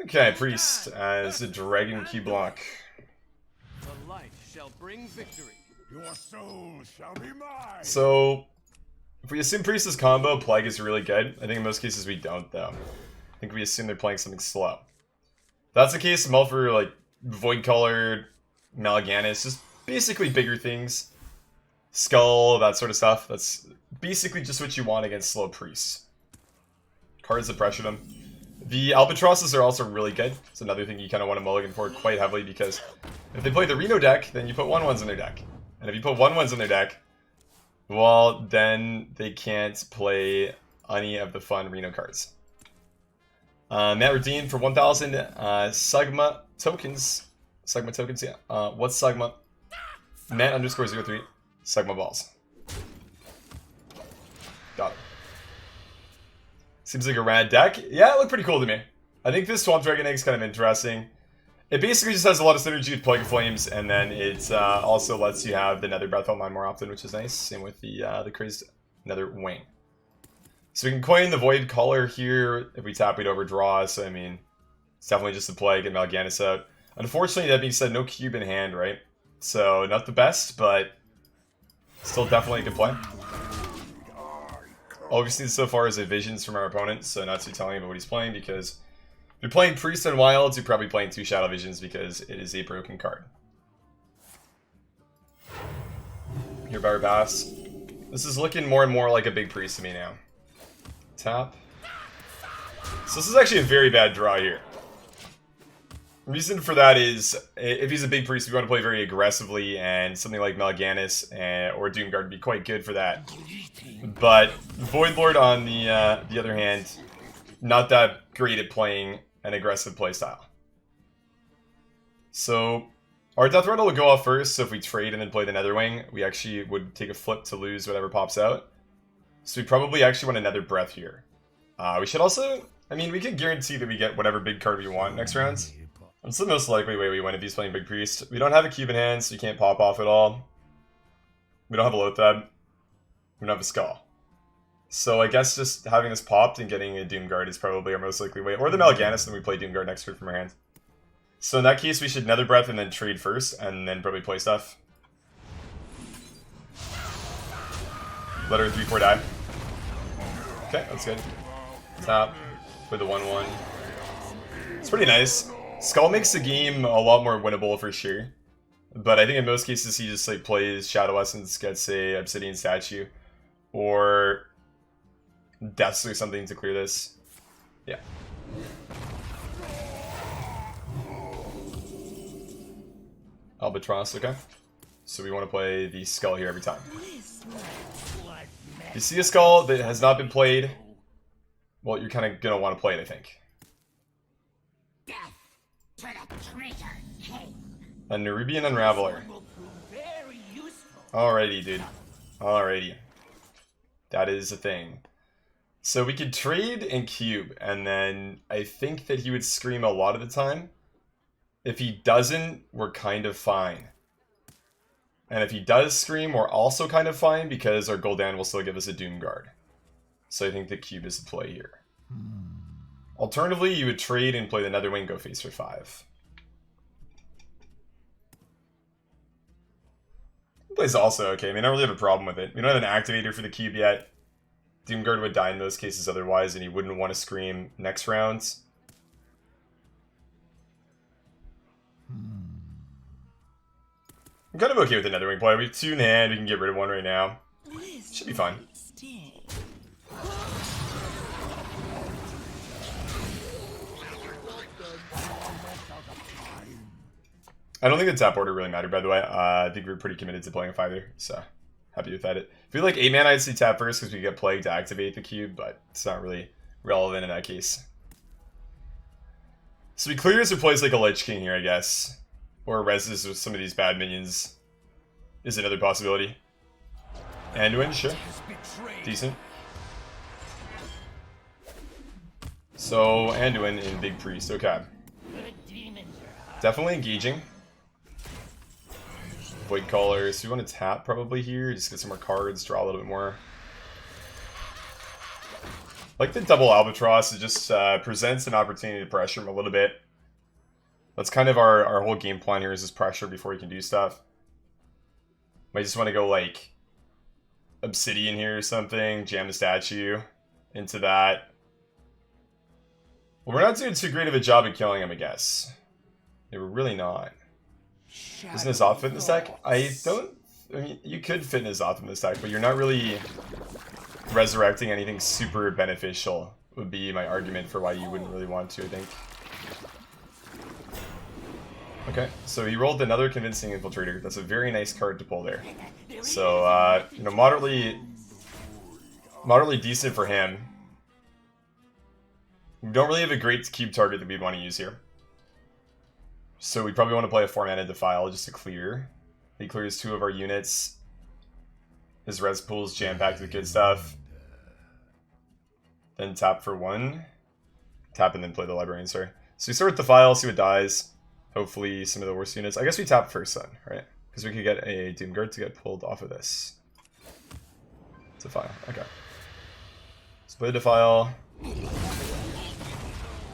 Okay, Priest as a Dragon Cubelock. The light shall bring victory. Your soul shall be mine. So, if we assume Priest is combo, Plague is really good. I think in most cases we don't, though. I think we assume they're playing something slow. If that's the case, I'm all for, like, Voidcaller, Mulligan, just basically bigger things. Skull, that sort of stuff. That's basically just what you want against slow Priests. Cards that pressure them. The Albatrosses are also really good. It's another thing you kind of want to mulligan for quite heavily, because if they play the Reno deck, then you put 1/1s in their deck. And if you put 1/1s in their deck, well, then they can't play any of the fun Reno cards. Matt redeemed for 1,000 Sigma tokens. Sigma tokens, yeah. What's Sigma? Matt _03. Sigma balls. Got it. Seems like a rad deck. Yeah, it looked pretty cool to me. I think this Swamp Dragon Egg is kind of interesting. It basically just has a lot of synergy with Plague of Flames, and then it also lets you have the Nether Breath online more often, which is nice. Same with the Crazed Netherwing. So we can coin the Voidcaller here if we tap, we'd overdraw. So I mean, it's definitely just a play, get Mal'Ganis out. Unfortunately, that being said, no cube in hand, right? So not the best, but still definitely a good play. All we've seen so far is visions from our opponent, so not too telling about what he's playing, because if you're playing Priest and Wilds, you're probably playing 2 Shadow Visions because it is a broken card. Here, Power Pass. This is looking more and more like a big Priest to me now. Tap. So this is actually a very bad draw here. Reason for that is, if he's a big Priest, we want to play very aggressively, and something like Mal'Ganis or Doomguard would be quite good for that. But Voidlord, on the other hand, not that great at playing an aggressive playstyle. So our Death Rattle will go off first, so if we trade and then play the Netherwing, we actually would take a flip to lose whatever pops out. So we probably actually want a Nether Breath here. We should also, I mean, we can guarantee that we get whatever big card we want next round. That's the most likely way we win if he's playing Big Priest. We don't have a cube in hand, so you can't pop off at all. We don't have a Lothab. We don't have a Skull. So I guess just having this popped and getting a Doomguard is probably our most likely way. Or the Mal'Ganis, and then we play Doomguard next turn from our hand. So in that case, we should Nether Breath and then trade first, and then probably play stuff. Let her 3/4 die. Okay, that's good. Tap for the 1/1. It's pretty nice. Skull makes the game a lot more winnable for sure. But I think in most cases he just like plays Shadow Essence, gets a Obsidian Statue, or Deaths or something to clear this. Yeah. Albatross, okay. So we want to play the Skull here every time. If you see a Skull that has not been played, well, you're kind of going to want to play it, I think. A Nerubian Unraveler. Alrighty, dude. Alrighty. That is a thing. So we could trade and cube, and then I think that he would scream a lot of the time. If he doesn't, we're kind of fine. And if he does scream, we're also kind of fine, because our Gul'dan will still give us a Doomguard. So I think the cube is the play here. Alternatively, you would trade and play the Netherwing, go face for 5. Plays also okay. I mean, I don't really have a problem with it. We don't have an activator for the cube yet. Doomguard would die in those cases otherwise, and he wouldn't want to scream next round. I'm kind of okay with the Netherwing play. We have 2 in hand. We can get rid of 1 right now. Should be fine. I don't think the tap order really mattered, by the way. I think we were pretty committed to playing a 5-er, so happy with that. If we like 8 mana, I'd say tap first because we get Plague to activate the cube, but it's not really relevant in that case. So we clears or plays like a Lich King here, I guess. Or reses with some of these bad minions is another possibility. Anduin, sure. Decent. So, Anduin in Big Priest, okay. Definitely engaging. Voidcaller, so we want to tap probably here, just get some more cards, draw a little bit more. Like the double Albatross, it just presents an opportunity to pressure him a little bit. That's kind of our whole game plan here, is just pressure before he can do stuff. Might just want to go like Obsidian here or something, jam a statue into that. Well, we're not doing too great of a job at killing him, I guess. Yeah, we're really not. Isn't his Zoth fit in this deck? I mean, you could fit in his Zoth in this deck, but you're not really resurrecting anything super beneficial, would be my argument for why you wouldn't really want to, I think. Okay, so he rolled another Convincing Infiltrator. That's a very nice card to pull there. So, you know, moderately decent for him. We don't really have a great cube target that we'd want to use here. So we probably want to play a 4-mana Defile just to clear. He clears 2 of our units. His res pool's jam-packed with good stuff. Then tap for 1. Tap and then play the Librarian, sorry. So we start with Defile, see what dies. Hopefully some of the worst units. I guess we tap first then, right? Because we could get a Doomguard to get pulled off of this. Defile, okay. Let's play Defile.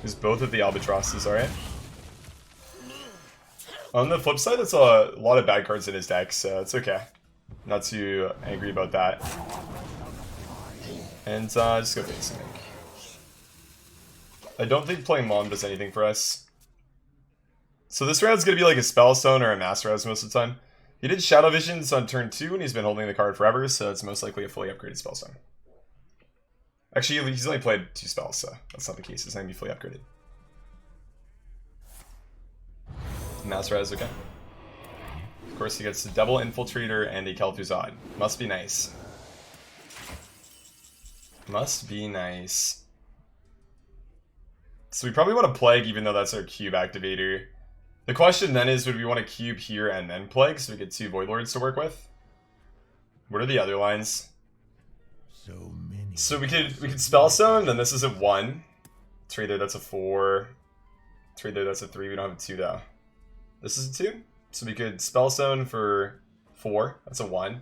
Use both of the Albatrosses, alright? On the flip side, that's a lot of bad cards in his deck, so it's okay. Not too angry about that. And just go face, I think. I don't think playing Mom does anything for us. So this round's gonna be like a Spellstone or a Master Res most of the time. He did Shadow Visions on turn 2, and he's been holding the card forever, so it's most likely a fully upgraded Spellstone. Actually, he's only played 2 spells, so that's not the case. It's not gonna be fully upgraded. Master Res, okay. Of course, he gets a double Infiltrator and a Kel'Thuzad. Must be nice. Must be nice. So we probably want to Plague, even though that's our cube activator. The question then is, would we want to cube here and then Plague, so we get 2 Voidlords to work with? What are the other lines? So many. So we could Spellstone, then this is a 1. Trade there, that's a 4. Trade there, that's a 3. We don't have a 2 though. This is a 2. So we could Spellstone for 4. That's a 1.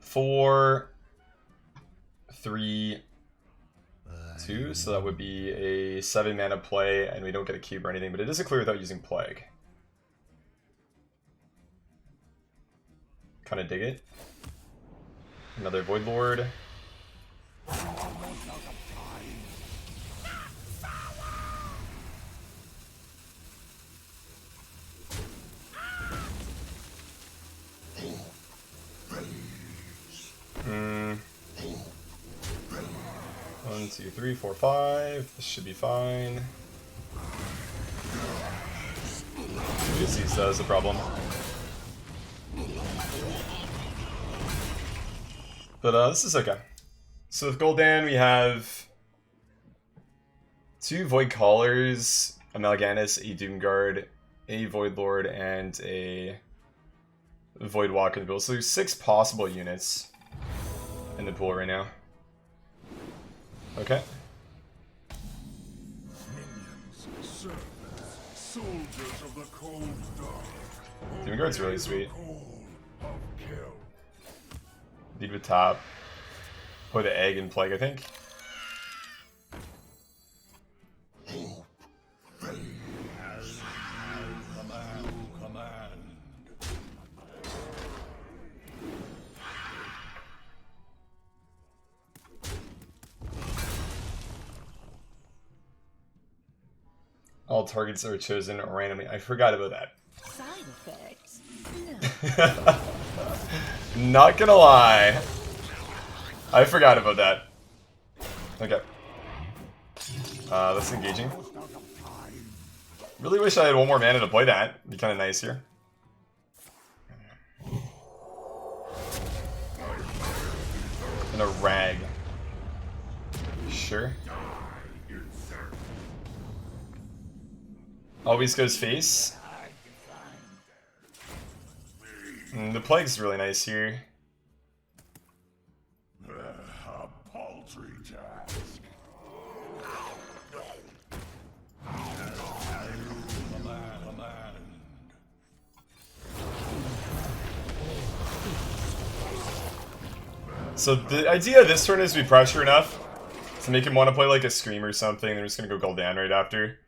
4, 3, 2. So that would be a 7-mana play, and we don't get a cube or anything, but it is a clear without using Plague. Kind of dig it. Another Voidlord. One, 2, 3, 4, 5. This should be fine. Disease is a problem. But this is okay. So with Gul'dan, we have 2 Voidcallers, a Mal'Ganis, a Doomguard, a Voidlord, and a Voidwalker in the pool. So there's 6 possible units in the pool right now. Okay. Minions, servants, soldiers of the cold dark. Doomguard's really sweet. Cold of kill. Lead with top. Play the egg and Plague, I think. All targets are chosen randomly. I forgot about that. Side effects? No. Not gonna lie. I forgot about that. Okay. That's engaging. Really wish I had 1 more mana to play that. It'd be kind of nice here. And a rag. Sure. Always goes face. The Plague's really nice here. A paltry task. So the idea of this turn is we pressure enough to make him want to play like a Scream or something. They're just gonna go Gul'dan right after.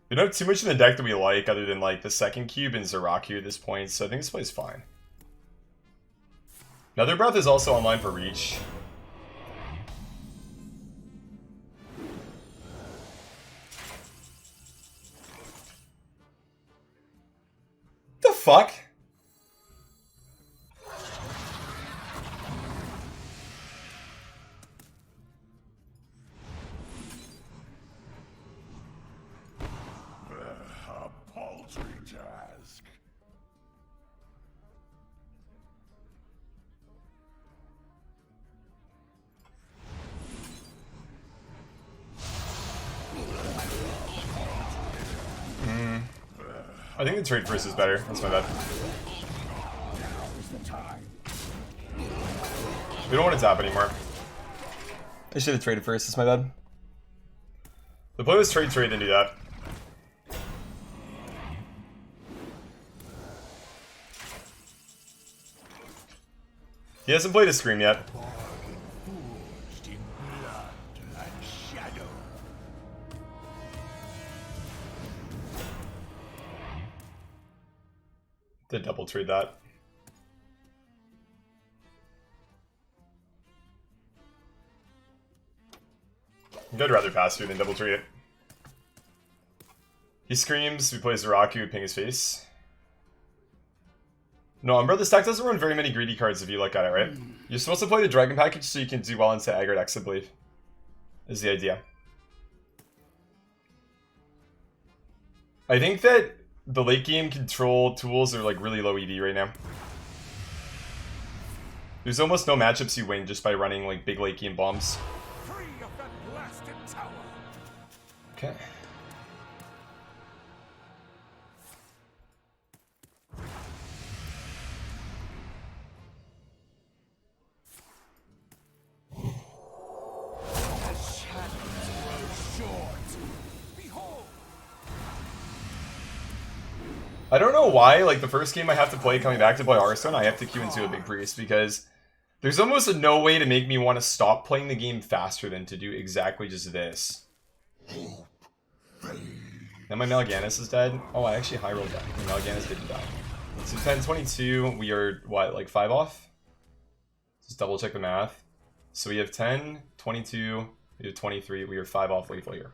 We don't have too much in the deck that we like other than like the second cube and Zzeraku at this point, so I think this play's fine. Nether Breath is also online for reach. The fuck? A paltry task. I think the trade first is better. That's my bad. We don't want to tap anymore. I should have traded first. That's my bad. The play was trade, then do that. He hasn't played a Scream yet. Forged in blood and shadow. Did double trade that. I'd rather pass through than double trade it. He screams, we play Zzeraku, we ping his face. No, Umbra, this deck doesn't run very many greedy cards if you look at it, right? You're supposed to play the Dragon package so you can do well into aggro decks, I believe. Is the idea. I think that the late game control tools are like really low EV right now. There's almost no matchups you win just by running like big late game bombs. Free of that blasted tower. Okay. I don't know why, like, the first game I have to play coming back to play Hearthstone, I have to queue into a Big Priest, because there's almost no way to make me want to stop playing the game faster than to do exactly just this. Now my Mal'Ganis is dead. Oh, I actually high rolled that. My Mal'Ganis didn't die. So 10-22, we are, what, like 5 off? Just double check the math. So we have 10, 22, we have 23, we are 5 off lethal here.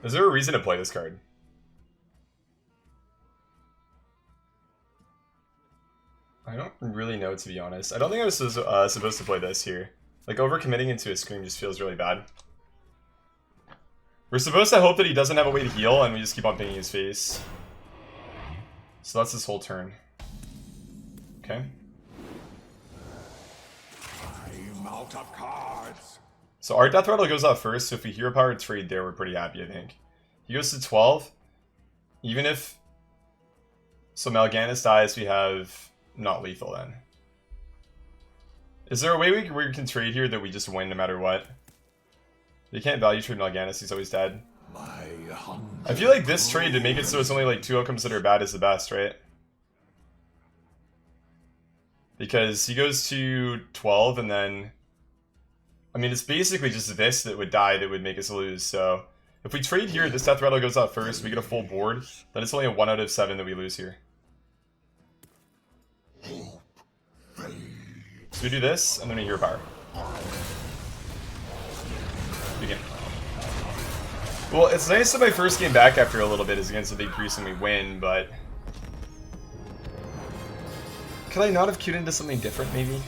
Is there a reason to play this card? I don't really know, to be honest. I don't think I was supposed to play this here. Like, overcommitting into a Scream just feels really bad. We're supposed to hope that he doesn't have a way to heal, and we just keep on pinging his face. So that's his whole turn. Okay. I'm out of cards. So our Death Rattle goes out first, so if we hero power trade there, we're pretty happy, I think. He goes to 12. Even if... So Mal'Ganis dies, we have not lethal then. Is there a way we can trade here that we just win no matter what? You can't value trade Mal'Ganis, he's always dead. I feel like this trade, to make it so it's only like 2 outcomes that are bad, is the best, right? Because he goes to 12 and then... I mean, it's basically just this that would die that would make us lose, so... If we trade here, this Death Rattle goes out first, we get a full board, then it's only a 1 out of 7 that we lose here. So we do this, and then we hero power. Begin. Well, it's nice that my first game back after a little bit is against a Big Priest and we win, but... Could I not have queued into something different, maybe?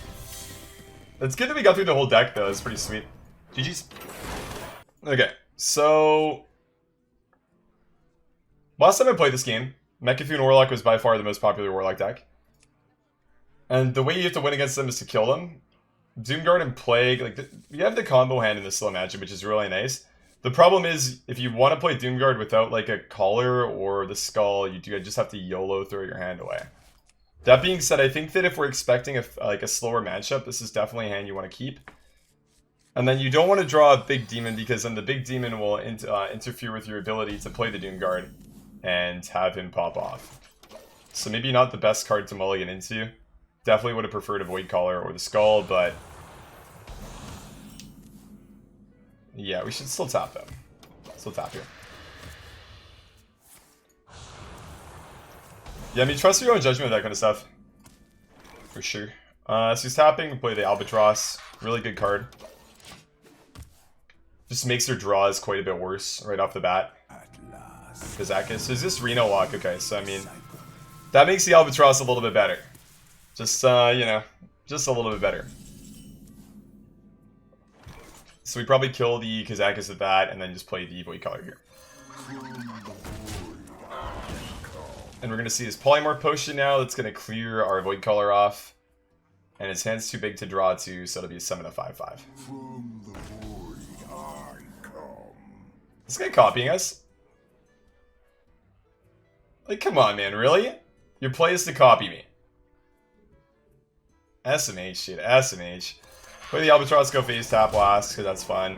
It's good that we got through the whole deck, though. It's pretty sweet. GG's. Okay, so... Last time I played this game, Mechathune Warlock was by far the most popular Warlock deck. And the way you have to win against them is to kill them. Doomguard and Plague, like, you have the combo hand in this slow matchup, which is really nice. The problem is, if you want to play Doomguard without, like, a Collar or the Skull, you do just have to YOLO throw your hand away. That being said, I think that if we're expecting a slower matchup, this is definitely a hand you want to keep. And then you don't want to draw a Big Demon, because then the Big Demon will interfere with your ability to play the Doomguard. and have him pop off. So maybe not the best card to mulligan into. Definitely would have preferred a Voidcaller or the Skull, but yeah, we should still tap them. Still tap here. Yeah, I mean, trust your own judgment with that kind of stuff. For sure. So he's tapping, we play the Albatross. Really good card. Just makes their draws quite a bit worse right off the bat. Zzeraku. So is this Reno Lock? Okay, so I mean, that makes the Albatross a little bit better. Just, you know, just a little bit better. So we probably kill the Zzeraku with that, and then just play the Voidcaller here. And we're going to see his Polymorph Potion now. That's going to clear our Voidcaller off. And his hand's too big to draw to, so it'll be a summon a 5/5. From the void I come. This guy copying us? Like, come on, man, really? Your play is to copy me. SMH, shit, SMH. Play the Albatross, go face tap last, because that's fun.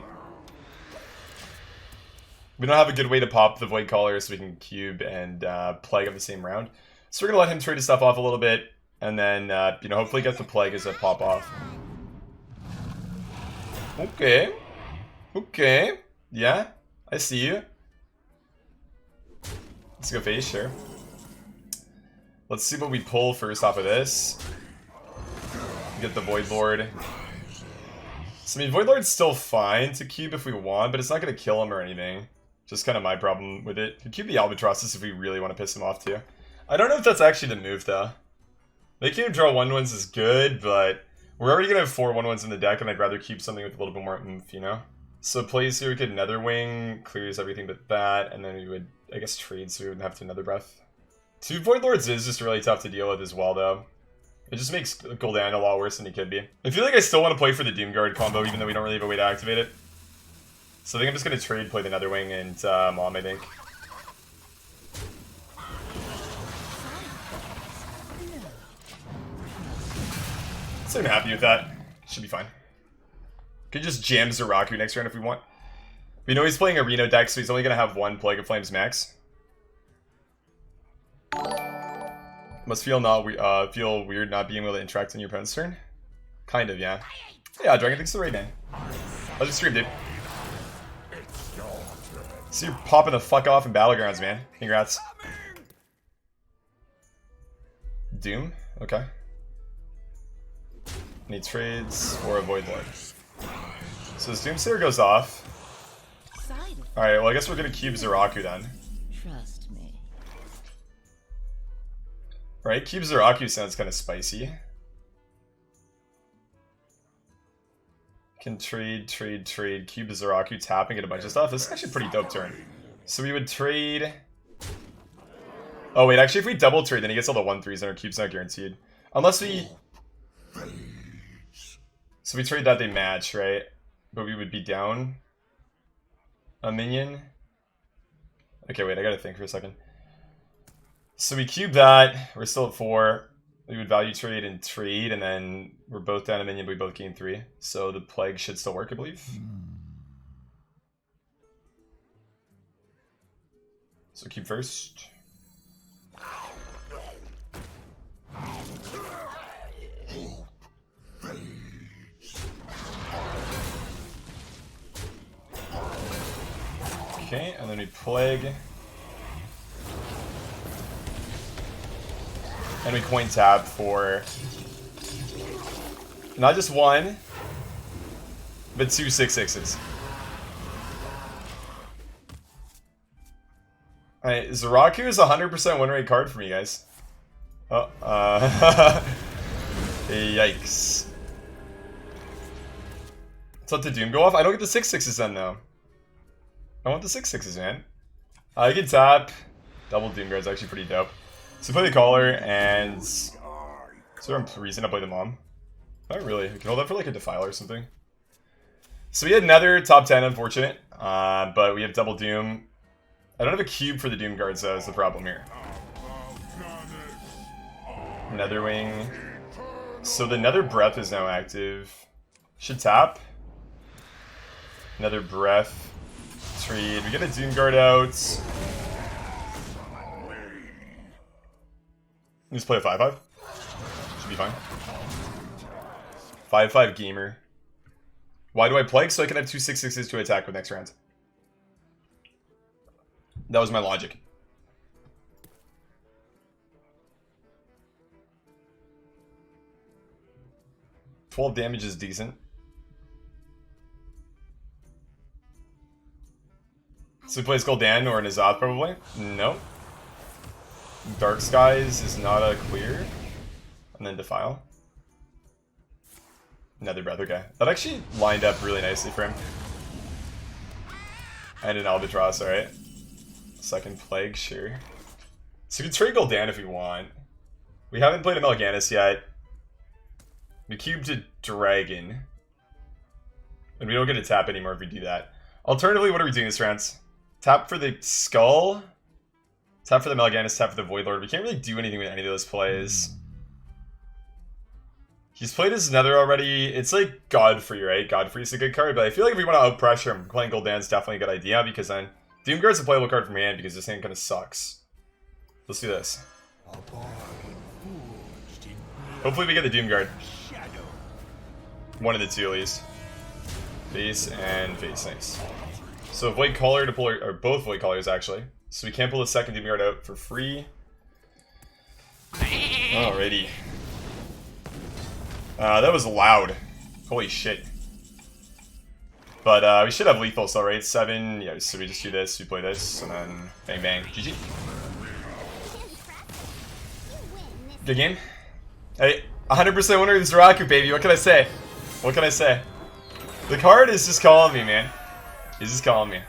We don't have a good way to pop the Voidcaller, so we can cube and plague on the same round. So we're going to let him trade his stuff off a little bit, and then, you know, hopefully get the plague as a pop off. Okay. Okay. Yeah, I see you. Let's go face, sure. Let's see what we pull first off of this. Get the Voidlord. So, I mean, Voidlord's still fine to cube if we want, but it's not going to kill him or anything. Just kind of my problem with it. We cube the Albatrosses if we really want to piss him off, too. I don't know if that's actually the move, though. Making him draw 1/1s is good, but we're already going to have 4 1/1s in the deck, and I'd rather keep something with a little bit more oomph, you know? So, plays here, we could Netherwing, clears everything but that, and then we would, I guess, trade so we wouldn't have to Nether Breath. 2 Voidlords is just really tough to deal with as well, though. It just makes Gul'dan a lot worse than he could be. I feel like I still want to play for the Doomguard combo, even though we don't really have a way to activate it. So I think I'm just going to trade, play the Netherwing, and Mom, I think. So I'm happy with that. Should be fine. Could just jam Zzeraku next round if we want. We know he's playing a Reno deck, so he's only going to have 1 Plague of Flames max. Must feel feel weird not being able to interact on your opponent's turn. Kind of, yeah. Yeah, Dragon thinks the right name. I'll just stream, dude. So you're popping the fuck off in Battlegrounds, man. Congrats. Doom? Okay. Need trades or a Voidlord. So this Doomsayer goes off. Alright, well I guess we're gonna cube Zzeraku then. Trust me. Right, cube Zzeraku sounds kind of spicy. Can trade, cube Zzeraku, tap and get a bunch of stuff. This is actually a pretty dope turn. So we would trade... Oh wait, actually if we double trade then he gets all the 1/3s and our cube's not guaranteed. Unless we... So we trade that, they match, right? But we would be down a minion. Okay, wait, I gotta think for a second. So we cube that, we're still at 4. We would value trade and trade, and then we're both down a minion, but we both gain 3. So the plague should still work, I believe. So cube first. Okay, and then we plague. And we coin tap for not just 1, but 2 6/6s. Alright, Zzeraku is a 100% win rate card for me, guys. Oh, yikes. Let's let the Doom go off. I don't get the 6/6s then, though. I want the 6/6s, man. I can tap. Double Doomguard is actually pretty dope. So play the Caller, and... Is there a reason to play the Mom? Not really. We can hold that for like a Defile or something. So we had another top 10, unfortunate. But we have double Doom. I don't have a cube for the Doomguards, though, is the problem here. Netherwing. So the Nether Breath is now active. Should tap. Nether Breath. Trade. We get a Doomguard out. Just play a 5/5. Should be fine. 5/5 gamer. Why do I plague? So I can have 2 6/6s to attack with next round. That was my logic. $12 damage is decent. So he plays Gul'dan or N'Zoth probably? No. Dark Skies is not a clear. And then Defile. Nether Breath, okay. That actually lined up really nicely for him. And an Albatross, alright. Second Plague, sure. So we can trade Gul'dan if we want. We haven't played a Melganis yet. We cubed a Dragon. And we don't get to tap anymore if we do that. Alternatively, what are we doing this round? Tap for the Skull. Tap for the Melganis, tap for the Voidlord. We can't really do anything with any of those plays. He's played his Nether already. It's like Godfrey, right? Godfrey's a good card, but I feel like if we want to outpressure him, playing Gul'dan's definitely a good idea, because then Doomguard's a playable card from hand because this hand kind of sucks. Let's do this. Hopefully we get the Doomguard. One of the two at least. Face and face, nice. So Voidcaller to pull, or both Voidcallers actually. So we can't pull the second Doomguard out for free. Alrighty. That was loud. Holy shit. But we should have lethal still, right? 7. Yeah, so we just do this, we play this, and then bang bang. GG. Good game. Hey, 100% winner of Zzeraku, baby. What can I say? What can I say? The card is just calling me, man. He's just calling me.